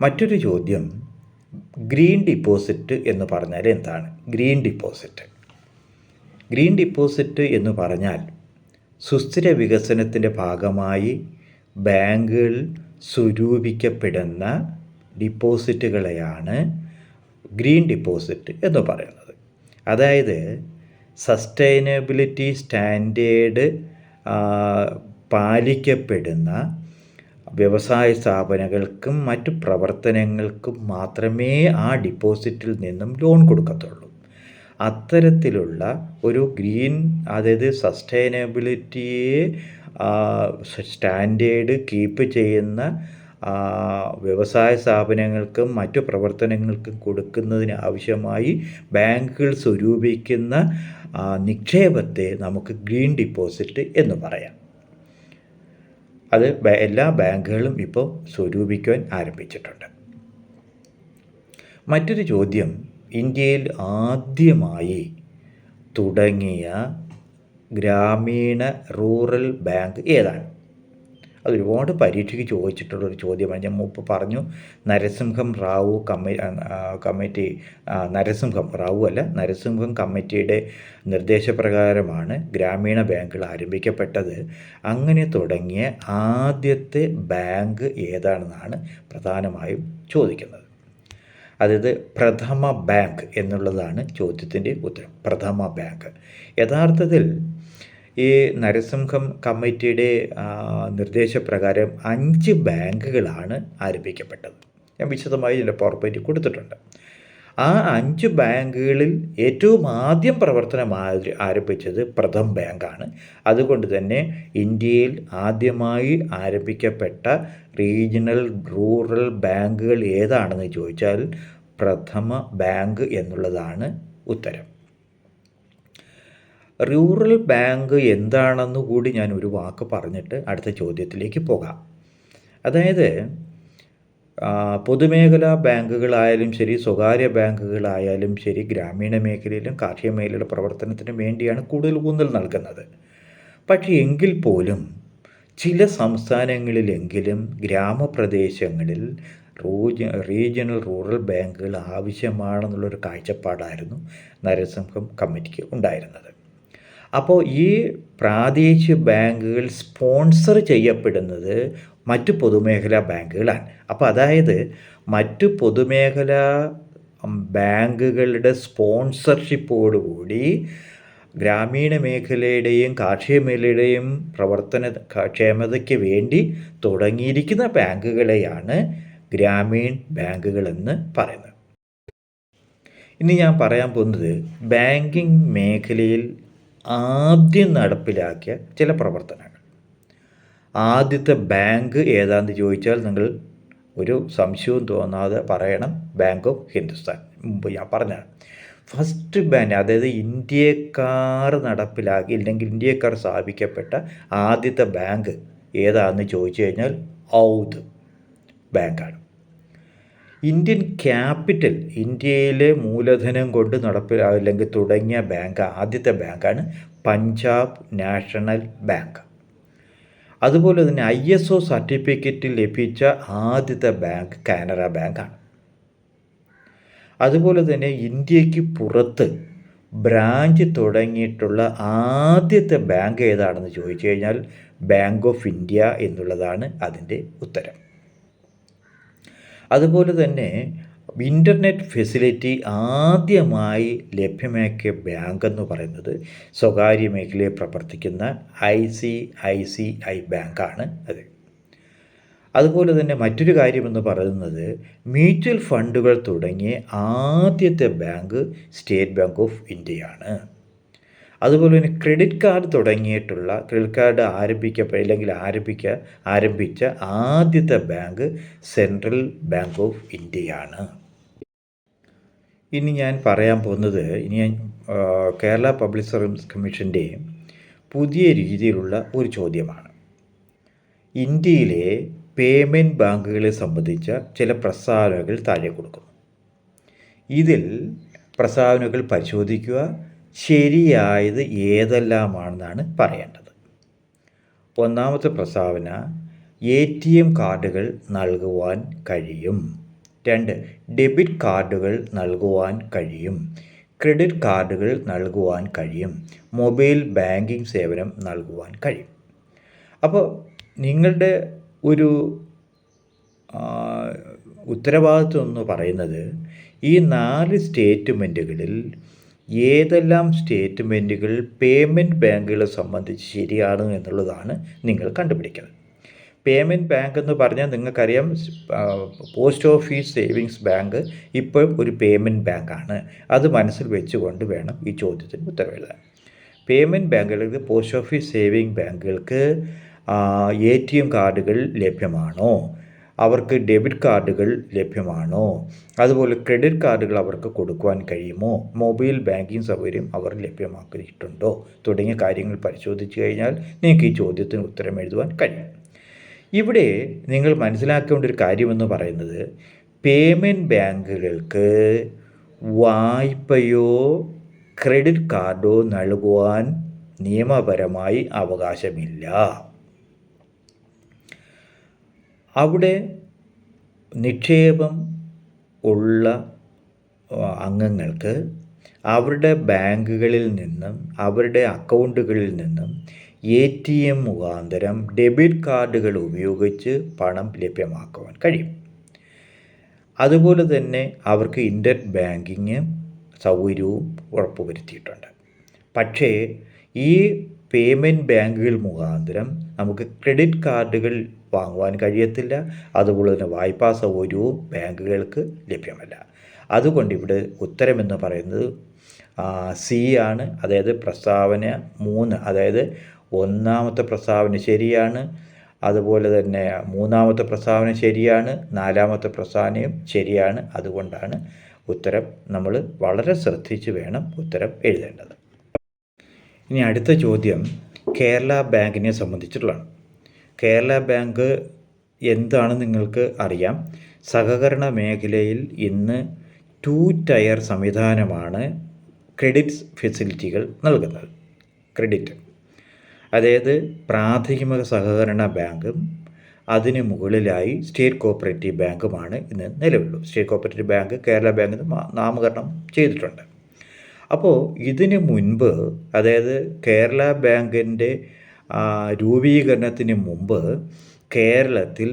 മറ്റൊരു ചോദ്യം, ഗ്രീൻ ഡിപ്പോസിറ്റ് എന്ന് പറഞ്ഞാൽ എന്താണ്? ഗ്രീൻ ഡിപ്പോസിറ്റ് എന്ന് പറഞ്ഞാൽ സുസ്ഥിര വികസനത്തിൻ്റെ ഭാഗമായി ബാങ്കുകൾ സ്വരൂപിക്കപ്പെടുന്ന ഡിപ്പോസിറ്റുകളെയാണ് ഗ്രീൻ ഡിപ്പോസിറ്റ് എന്ന് പറയുന്നത്. അതായത് സസ്റ്റൈനബിലിറ്റി സ്റ്റാൻഡേർഡ് പാലിക്കപ്പെടുന്ന വ്യവസായ സ്ഥാപനങ്ങൾക്കും മറ്റു പ്രവർത്തനങ്ങൾക്കും മാത്രമേ ആ ഡിപ്പോസിറ്റിൽ നിന്നും ലോൺ കൊടുക്കത്തുള്ളൂ. അത്തരത്തിലുള്ള ഒരു ഗ്രീൻ, അതായത് സസ്റ്റൈനബിലിറ്റിയെ സ്റ്റാൻഡേർഡ് കീപ്പ് ചെയ്യുന്ന വ്യവസായ സ്ഥാപനങ്ങൾക്കും മറ്റു പ്രവർത്തനങ്ങൾക്കും കൊടുക്കുന്നതിന് ആവശ്യമായി ബാങ്കുകൾ സ്വരൂപിക്കുന്ന നിക്ഷേപത്തെ നമുക്ക് ഗ്രീൻ ഡിപ്പോസിറ്റ് എന്ന് പറയാം. അത് എല്ലാ ബാങ്കുകളും ഇപ്പോൾ സ്വരൂപിക്കുവാൻ ആരംഭിച്ചിട്ടുണ്ട്. മറ്റൊരു ചോദ്യം, ഇന്ത്യയിൽ ആദ്യമായി തുടങ്ങിയ ഗ്രാമീണ റൂറൽ ബാങ്ക് ഏതാണ്? അതൊരുപാട് പരീക്ഷയ്ക്ക് ചോദിച്ചിട്ടുള്ളൊരു ചോദ്യമാണ്. ഞാൻ മുമ്പ് പറഞ്ഞു, നരസിംഹം റാവു കമ്മിറ്റി, നരസിംഹം കമ്മിറ്റിയുടെ നിർദ്ദേശപ്രകാരമാണ് ഗ്രാമീണ ബാങ്കുകൾ ആരംഭിക്കപ്പെട്ടത്. അങ്ങനെ തുടങ്ങിയ ആദ്യത്തെ ബാങ്ക് ഏതാണെന്നാണ് പ്രധാനമായും ചോദിക്കുന്നത്. അതായത് പ്രഥമ ബാങ്ക് എന്നുള്ളതാണ് ചോദ്യത്തിൻ്റെ ഉത്തരം. പ്രഥമ ബാങ്ക് യഥാർത്ഥത്തിൽ ഈ നരസിംഹം കമ്മിറ്റിയുടെ നിർദ്ദേശപ്രകാരം 5 ബാങ്കുകളാണ് ആരംഭിക്കപ്പെട്ടത്. ഞാൻ വിശദമായി ഇതിൻ്റെ പവർപോയിന്റ് കൊടുത്തിട്ടുണ്ട്. ആ 5 ബാങ്കുകളിൽ ഏറ്റവും ആദ്യം പ്രവർത്തനം ആരംഭിച്ചത് പ്രഥം ബാങ്കാണ്. അതുകൊണ്ട് തന്നെ ഇന്ത്യയിൽ ആദ്യമായി ആരംഭിക്കപ്പെട്ട റീജിയണൽ റൂറൽ ബാങ്കുകൾ ഏതാണെന്ന് ചോദിച്ചാൽ പ്രഥമ ബാങ്ക് എന്നുള്ളതാണ് ഉത്തരം. റൂറൽ ബാങ്ക് എന്താണെന്ന് കൂടി ഞാൻ ഒരു വാക്ക് പറഞ്ഞിട്ട് അടുത്ത ചോദ്യത്തിലേക്ക് പോകാം. അതായത് പൊതുമേഖലാ ബാങ്കുകളായാലും ശരി, സ്വകാര്യ ബാങ്കുകളായാലും ശരി, ഗ്രാമീണ മേഖലയിലും കാർഷിക മേഖലയുടെ പ്രവർത്തനത്തിന് വേണ്ടിയാണ് കൂടുതൽ ഊന്നൽ നൽകുന്നത്. പക്ഷേ എങ്കിൽ പോലും ചില സംസ്ഥാനങ്ങളിലെങ്കിലും ഗ്രാമപ്രദേശങ്ങളിൽ റീജിയണൽ റൂറൽ ബാങ്കുകൾ ആവശ്യമാണെന്നുള്ളൊരു കാഴ്ചപ്പാടായിരുന്നു നരസിംഹം കമ്മിറ്റിക്ക് ഉണ്ടായിരുന്നത്. അപ്പോൾ ഈ പ്രാദേശിക ബാങ്കുകൾ സ്പോൺസർ ചെയ്യപ്പെടുന്നത് മറ്റു പൊതുമേഖലാ ബാങ്കുകളാണ്. അപ്പോൾ അതായത് മറ്റു പൊതുമേഖലാ ബാങ്കുകളുടെ സ്പോൺസർഷിപ്പോടുകൂടി ഗ്രാമീണ മേഖലയുടെയും കാർഷിക മേഖലയുടെയും പ്രവർത്തന ക്ഷേമതയ്ക്ക് വേണ്ടി തുടങ്ങിയിരിക്കുന്ന ബാങ്കുകളെയാണ് ഗ്രാമീൺ ബാങ്കുകളെന്ന് പറയുന്നത്. ഇനി ഞാൻ പറയാൻ പോകുന്നത് ബാങ്കിങ് മേഖലയിൽ ആദ്യം നടപ്പിലാക്കിയ ചില പ്രവർത്തനങ്ങൾ. ആദ്യത്തെ ബാങ്ക് ഏതാണെന്ന് ചോദിച്ചാൽ നിങ്ങൾ ഒരു സംശയവും തോന്നാതെ പറയണം, ബാങ്ക് ഓഫ് ഹിന്ദുസ്ഥാൻ. മുമ്പ് ഞാൻ പറഞ്ഞതാണ്. ഫസ്റ്റ് ബാങ്ക്, അതായത് ഇന്ത്യക്കാർ നടപ്പിലാക്കി ഇല്ലെങ്കിൽ ഇന്ത്യക്കാർ സ്ഥാപിക്കപ്പെട്ട ആദ്യത്തെ ബാങ്ക് ഏതാണെന്ന് ചോദിച്ചു കഴിഞ്ഞാൽ ഔധ് ബാങ്കാണ്. ഇന്ത്യൻ ക്യാപിറ്റൽ, ഇന്ത്യയിലെ മൂലധനം കൊണ്ട് അല്ലെങ്കിൽ തുടങ്ങിയ ബാങ്ക്, ആദ്യത്തെ ബാങ്കാണ് പഞ്ചാബ് നാഷണൽ ബാങ്ക്. അതുപോലെ തന്നെ ISO സർട്ടിഫിക്കറ്റ് ലഭിച്ച ആദ്യത്തെ ബാങ്ക് കാനറ ബാങ്കാണ്. അതുപോലെ തന്നെ ഇന്ത്യക്ക് പുറത്ത് ബ്രാഞ്ച് തുടങ്ങിയിട്ടുള്ള ആദ്യത്തെ ബാങ്ക് ഏതാണെന്ന് ചോദിച്ചു കഴിഞ്ഞാൽ ബാങ്ക് ഓഫ് ഇന്ത്യ എന്നുള്ളതാണ് അതിൻ്റെ ഉത്തരം. അതുപോലെ തന്നെ ഇൻ്റർനെറ്റ് ഫെസിലിറ്റി ആദ്യമായി ലഭ്യമാക്കിയ ബാങ്ക് എന്ന് പറയുന്നത് സ്വകാര്യ മേഖലയിൽ പ്രവർത്തിക്കുന്ന ICICI ബാങ്കാണ് അത്. അതുപോലെ തന്നെ മറ്റൊരു കാര്യമെന്ന് പറയുന്നത് മ്യൂച്വൽ ഫണ്ടുകൾ തുടങ്ങിയ ആദ്യത്തെ ബാങ്ക് സ്റ്റേറ്റ് ബാങ്ക് ഓഫ് ഇന്ത്യയാണ്. അതുപോലെ തന്നെ ക്രെഡിറ്റ് കാർഡ് ക്രെഡിറ്റ് കാർഡ് ആരംഭിച്ച ആദ്യത്തെ ബാങ്ക് സെൻട്രൽ ബാങ്ക് ഓഫ് ഇന്ത്യയാണ്. ഇനി ഞാൻ പറയാൻ പോകുന്നത് കേരള പബ്ലിക് സർവീസ് കമ്മീഷൻ്റെ പുതിയ രീതിയിലുള്ള ഒരു ചോദ്യമാണ്. ഇന്ത്യയിലെ പേയ്മെൻറ്റ് ബാങ്കുകളെ സംബന്ധിച്ച ചില പ്രസ്താവനകൾ താഴെ കൊടുക്കുന്നു. ഇതിൽ പ്രസ്താവനകൾ പരിശോധിക്കുക, ശരിയായത് ഏതെല്ലാമാണെന്നാണ് പറയേണ്ടത്. ഒന്നാമത്തെ പ്രസ്താവന, ATM കാർഡുകൾ നൽകുവാൻ കഴിയും. 2, ഡെബിറ്റ് കാർഡുകൾ നൽകുവാൻ കഴിയും. ക്രെഡിറ്റ് കാർഡുകൾ നൽകുവാൻ കഴിയും. മൊബൈൽ ബാങ്കിംഗ് സേവനം നൽകുവാൻ കഴിയും. അപ്പോൾ നിങ്ങളുടെ ഒരു ഉത്തരവാദിത്വം എന്ന് പറയുന്നത് ഈ 4 സ്റ്റേറ്റ്മെൻറ്റുകളിൽ ഏതെല്ലാം സ്റ്റേറ്റ്മെൻറ്റുകൾ പേയ്മെൻറ്റ് ബാങ്കുകളെ സംബന്ധിച്ച് ശരിയാണ് എന്നുള്ളതാണ് നിങ്ങൾ കണ്ടുപിടിക്കുന്നത്. പേയ്മെൻറ്റ് ബാങ്ക് എന്ന് പറഞ്ഞാൽ നിങ്ങൾക്കറിയാം, പോസ്റ്റ് ഓഫീസ് സേവിങ്സ് ബാങ്ക് ഇപ്പോൾ ഒരു പേയ്മെൻറ്റ് ബാങ്കാണ്. അത് മനസ്സിൽ വെച്ചുകൊണ്ട് വേണം ഈ ചോദ്യത്തിന് ഉത്തരം എഴുതാൻ. പേയ്മെൻറ്റ് ബാങ്കുകൾക്ക്, പോസ്റ്റ് ഓഫീസ് സേവിങ് ബാങ്കുകൾക്ക് ATM കാർഡുകൾ ലഭ്യമാണോ? അവർക്ക് ഡെബിറ്റ് കാർഡുകൾ ലഭ്യമാണോ? അതുപോലെ ക്രെഡിറ്റ് കാർഡുകൾ അവർക്ക് കൊടുക്കുവാൻ കഴിയുമോ? മൊബൈൽ ബാങ്കിങ് സൗകര്യം അവർ ലഭ്യമാക്കിയിട്ടുണ്ടോ? തുടങ്ങിയ കാര്യങ്ങൾ പരിശോധിച്ച് കഴിഞ്ഞാൽ നിങ്ങൾക്ക് ഈ ചോദ്യത്തിന് ഉത്തരം എഴുതുവാൻ കഴിയും. ഇവിടെ നിങ്ങൾ മനസ്സിലാക്കേണ്ട ഒരു കാര്യമെന്ന് പറയുന്നത് പേയ്മെൻറ്റ് ബാങ്കുകൾക്ക് വായ്പയോ ക്രെഡിറ്റ് കാർഡോ നൽകുവാൻ നിയമപരമായി അവകാശമില്ല. അവിടെ നിക്ഷേപം ഉള്ള അംഗങ്ങൾക്ക് അവരുടെ ബാങ്കുകളിൽ നിന്നും അവരുടെ അക്കൗണ്ടുകളിൽ നിന്നും ATM മുഖാന്തരം ഡെബിറ്റ് കാർഡുകൾ ഉപയോഗിച്ച് പണം ലഭ്യമാക്കുവാൻ കഴിയും. അതുപോലെ തന്നെ അവർക്ക് ഇൻ്റർനെറ്റ് ബാങ്കിങ് സൗകര്യവും ഉറപ്പുവരുത്തിയിട്ടുണ്ട്. പക്ഷേ ഈ പേയ്മെൻറ്റ് ബാങ്കുകൾ മുഖാന്തരം നമുക്ക് ക്രെഡിറ്റ് കാർഡുകൾ വാങ്ങുവാൻ കഴിയത്തില്ല. അതുപോലെ തന്നെ വായ്പാ സൗകര്യവും ബാങ്കുകൾക്ക് ലഭ്യമല്ല. അതുകൊണ്ട് ഇവിടെ ഉത്തരമെന്ന് പറയുന്നത് C ആണ്. അതായത് പ്രസ്താവന 3, അതായത് ഒന്നാമത്തെ പ്രസ്താവന ശരിയാണ്, അതുപോലെ തന്നെ മൂന്നാമത്തെ പ്രസ്താവന ശരിയാണ്, നാലാമത്തെ പ്രസ്താവനയും ശരിയാണ്. അതുകൊണ്ടാണ് ഉത്തരം നമ്മൾ വളരെ ശ്രദ്ധിച്ച് വേണം ഉത്തരം എഴുതേണ്ടത്. ഇനി അടുത്ത ചോദ്യം കേരള ബാങ്കിനെ സംബന്ധിച്ചിട്ടുള്ളതാണ്. കേരള ബാങ്ക് എന്താണെന്ന് നിങ്ങൾക്ക് അറിയാം. സഹകരണ മേഖലയിൽ ഇന്ന് 2 ടയർ സംവിധാനമാണ് ക്രെഡിറ്റ് ഫെസിലിറ്റികൾ നൽകുന്നത്. ക്രെഡിറ്റ്, അതായത് പ്രാഥമിക സഹകരണ ബാങ്കും അതിന് മുകളിലായി സ്റ്റേറ്റ് കോപ്പറേറ്റീവ് ബാങ്കുമാണ് ഇന്ന് നിലവിലുള്ളത്. സ്റ്റേറ്റ് കോപ്പറേറ്റീവ് ബാങ്ക് കേരള ബാങ്കിന് നാമകരണം ചെയ്തിട്ടുണ്ട്. അപ്പോൾ ഇതിന് മുൻപ്, അതായത് കേരള ബാങ്കിൻ്റെ രൂപീകരണത്തിന് മുമ്പ് കേരളത്തിൽ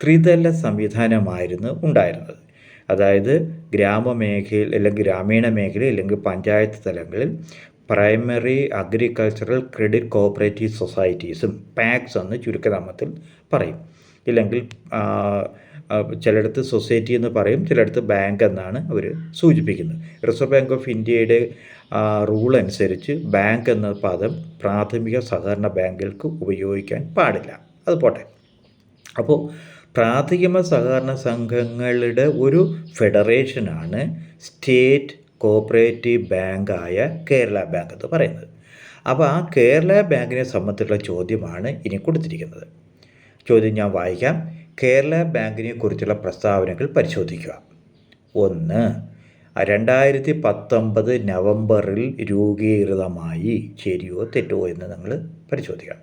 ത്രിതല സംവിധാനമായിരുന്നു ഉണ്ടായിരുന്നത്. അതായത് ഗ്രാമമേഖലയിൽ അല്ലെങ്കിൽ ഗ്രാമീണ മേഖലയിൽ അല്ലെങ്കിൽ പഞ്ചായത്ത് തലങ്ങളിൽ പ്രൈമറി അഗ്രികൾച്ചറൽ ക്രെഡിറ്റ് കോഓപ്പറേറ്റീവ് സൊസൈറ്റീസും പാക്സ് എന്ന് ചുരുക്കനാമത്തിൽ പറയും. ഇല്ലെങ്കിൽ ചിലയിടത്ത് സൊസൈറ്റി എന്ന് പറയും, ചിലയിടത്ത് ബാങ്ക് എന്നാണ് അവർ സൂചിപ്പിക്കുന്നത്. റിസർവ് ബാങ്ക് ഓഫ് ഇന്ത്യയുടെ റൂൾ അനുസരിച്ച് ബാങ്ക് എന്ന പദം പ്രാഥമിക സഹകരണ ബാങ്കുകൾക്ക് ഉപയോഗിക്കാൻ പാടില്ല. അത് പോട്ടെ. അപ്പോൾ പ്രാഥമിക സഹകരണ സംഘങ്ങളുടെ ഒരു ഫെഡറേഷനാണ് സ്റ്റേറ്റ് കോഓപ്പറേറ്റീവ് ബാങ്കായ കേരള ബാങ്ക് എന്ന് പറയുന്നത്. അപ്പോൾ ആ കേരള ബാങ്കിനെ സംബന്ധിച്ചുള്ള ചോദ്യമാണ് ഇനി കൊടുത്തിരിക്കുന്നത്. ചോദ്യം ഞാൻ വായിക്കാം. കേരള ബാങ്കിനെ കുറിച്ചുള്ള പ്രസ്താവനകൾ പരിശോധിക്കുക. 1, 2019 നവംബറിൽ രൂപീകൃതമായി. ശരിയോ തെറ്റോ എന്ന് നിങ്ങൾ പരിശോധിക്കാം.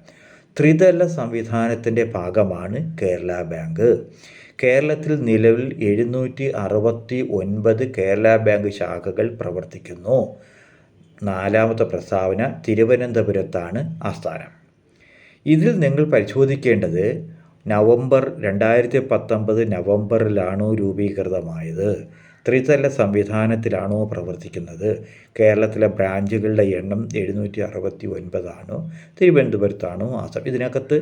ത്രിതല സംവിധാനത്തിൻ്റെ ഭാഗമാണ് കേരള ബാങ്ക്. കേരളത്തിൽ നിലവിൽ 769 കേരള ബാങ്ക് ശാഖകൾ പ്രവർത്തിക്കുന്നു. നാലാമത്തെ പ്രസ്താവന തിരുവനന്തപുരത്താണ് ആസ്ഥാനം. ഇതിൽ നിങ്ങൾ പരിശോധിക്കേണ്ടത് നവംബർ 2019 നവംബറിലാണോ രൂപീകൃതമായത്, ത്രിതല സംവിധാനത്തിലാണോ പ്രവർത്തിക്കുന്നത്, കേരളത്തിലെ ബ്രാഞ്ചുകളുടെ എണ്ണം 769 തിരുവനന്തപുരത്താണോ ആസ്ഥാനം, ഇതിനകത്ത്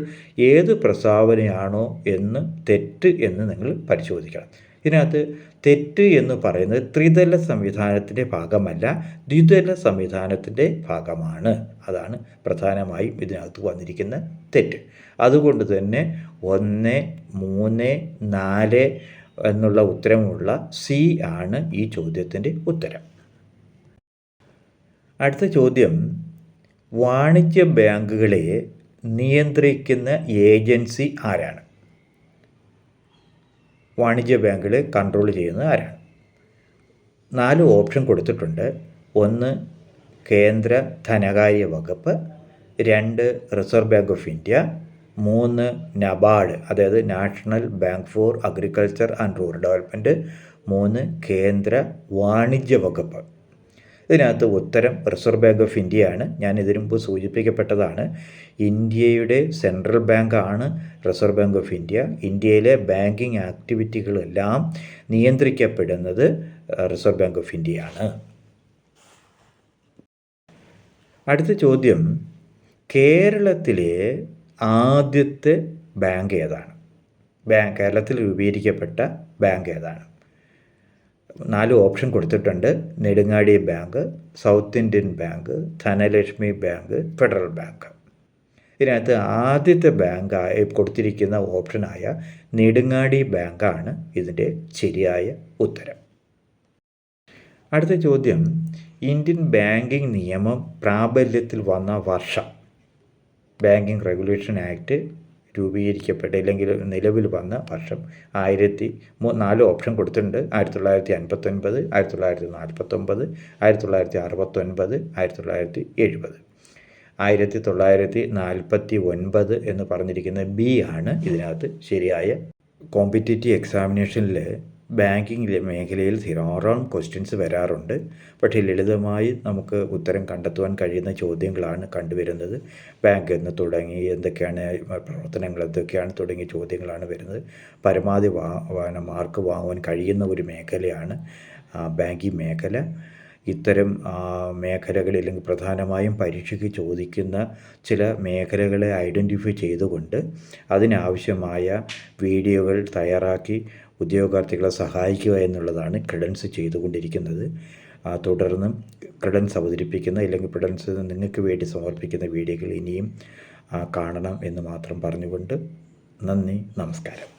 ഏത് പ്രസ്താവനയാണോ എന്ന് തെറ്റ് എന്ന് നിങ്ങൾ പരിശോധിക്കണം. ഇതിനകത്ത് തെറ്റ് എന്ന് പറയുന്നത് ത്രിതല സംവിധാനത്തിൻ്റെ ഭാഗമല്ല, ദ്വിതല സംവിധാനത്തിൻ്റെ ഭാഗമാണ്. അതാണ് പ്രധാനമായും ഇതിനകത്ത് വന്നിരിക്കുന്ന തെറ്റ്. അതുകൊണ്ട് തന്നെ 1, 3, 4 എന്നുള്ള ഉത്തരമുള്ള സി ആണ് ഈ ചോദ്യത്തിൻ്റെ ഉത്തരം. അടുത്ത ചോദ്യം, വാണിജ്യ ബാങ്കുകളെ നിയന്ത്രിക്കുന്ന ഏജൻസി ആരാണ്? വാണിജ്യ ബാങ്കുകളെ കൺട്രോൾ ചെയ്യുന്നത് ആരാണ്? 4 ഓപ്ഷൻ കൊടുത്തിട്ടുണ്ട്. 1 കേന്ദ്ര ധനകാര്യ വകുപ്പ്, 2 reserve bank of India, 3 NABARD, അതായത് national bank for agriculture and rural development, 3 കേന്ദ്ര വാണിജ്യ വകുപ്പ്. ഇതിനകത്ത് ഉത്തരം റിസർവ് ബാങ്ക് ഓഫ് ഇന്ത്യയാണ്. ഞാൻ ഇതിനു മുമ്പ് സൂചിപ്പിക്കപ്പെട്ടതാണ്. ഇന്ത്യയുടെ സെൻട്രൽ ബാങ്കാണ് റിസർവ് ബാങ്ക് ഓഫ് ഇന്ത്യ. ഇന്ത്യയിലെ ബാങ്കിങ് ആക്ടിവിറ്റികളെല്ലാം നിയന്ത്രിക്കപ്പെടുന്നത് റിസർവ് ബാങ്ക് ഓഫ് ഇന്ത്യയാണ്. അടുത്ത ചോദ്യം, കേരളത്തിലെ ആദ്യത്തെ ബാങ്ക് ഏതാണ്? കേരളത്തിൽ രൂപീകരിക്കപ്പെട്ട ബാങ്ക് ഏതാണ്? 4 ഓപ്ഷൻ കൊടുത്തിട്ടുണ്ട്. Nedungadi bank, south Indian bank, Dhanlaxmi bank, federal bank. ഇതിനകത്ത് ആദ്യത്തെ ബാങ്കായി കൊടുത്തിരിക്കുന്ന ഓപ്ഷനായ നെടുങ്ങാടി ബാങ്കാണ് ഇതിൻ്റെ ശരിയായ ഉത്തരം. അടുത്ത ചോദ്യം, ഇന്ത്യൻ ബാങ്കിങ് നിയമം പ്രാബല്യത്തിൽ വന്ന വർഷം. ബാങ്കിങ് റെഗുലേഷൻ ആക്ട് രൂപീകരിക്കപ്പെട്ട അല്ലെങ്കിൽ നിലവിൽ വന്ന വർഷം 4 ഓപ്ഷൻ കൊടുത്തിട്ടുണ്ട്. 1959, 1949, 1969, 1970. 1949 എന്ന് പറഞ്ഞിരിക്കുന്ന ബി ആണ് ഇതിനകത്ത് ശരിയായ. കോമ്പറ്റേറ്റീവ് എക്സാമിനേഷനിൽ ബാങ്കിങ് മേഖലയിൽ ധാരാളം ക്വസ്റ്റ്യൻസ് വരാറുണ്ട്. പക്ഷേ ലളിതമായി നമുക്ക് ഉത്തരം കണ്ടെത്തുവാൻ കഴിയുന്ന ചോദ്യങ്ങളാണ് കണ്ടുവരുന്നത്. ബാങ്ക് എന്ന് തുടങ്ങി എന്തൊക്കെയാണ് പ്രവർത്തനങ്ങൾ എന്തൊക്കെയാണ് തുടങ്ങിയ ചോദ്യങ്ങളാണ് വരുന്നത്. പരമാവധി മാർക്ക് വാങ്ങുവാൻ കഴിയുന്ന ഒരു മേഖലയാണ് ബാങ്കിങ് മേഖല. ഇത്തരം മേഖലകളിൽ അല്ലെങ്കിൽ പ്രധാനമായും പരീക്ഷയ്ക്ക് ചോദിക്കുന്ന ചില മേഖലകളെ ഐഡൻറ്റിഫൈ ചെയ്തുകൊണ്ട് അതിനാവശ്യമായ വീഡിയോകൾ തയ്യാറാക്കി ഉദ്യോഗാർത്ഥികളെ സഹായിക്കുക എന്നുള്ളതാണ് ക്രെഡൻസ് ചെയ്തുകൊണ്ടിരിക്കുന്നത്. തുടർന്നും ക്രെഡൻസ് അവതരിപ്പിക്കുന്ന അല്ലെങ്കിൽ ക്രെഡൻസ് നിങ്ങൾക്ക് വേണ്ടി സമർപ്പിക്കുന്ന വീഡിയോകൾ ഇനിയും കാണണം എന്ന് മാത്രം പറഞ്ഞുകൊണ്ട് നന്ദി, നമസ്കാരം.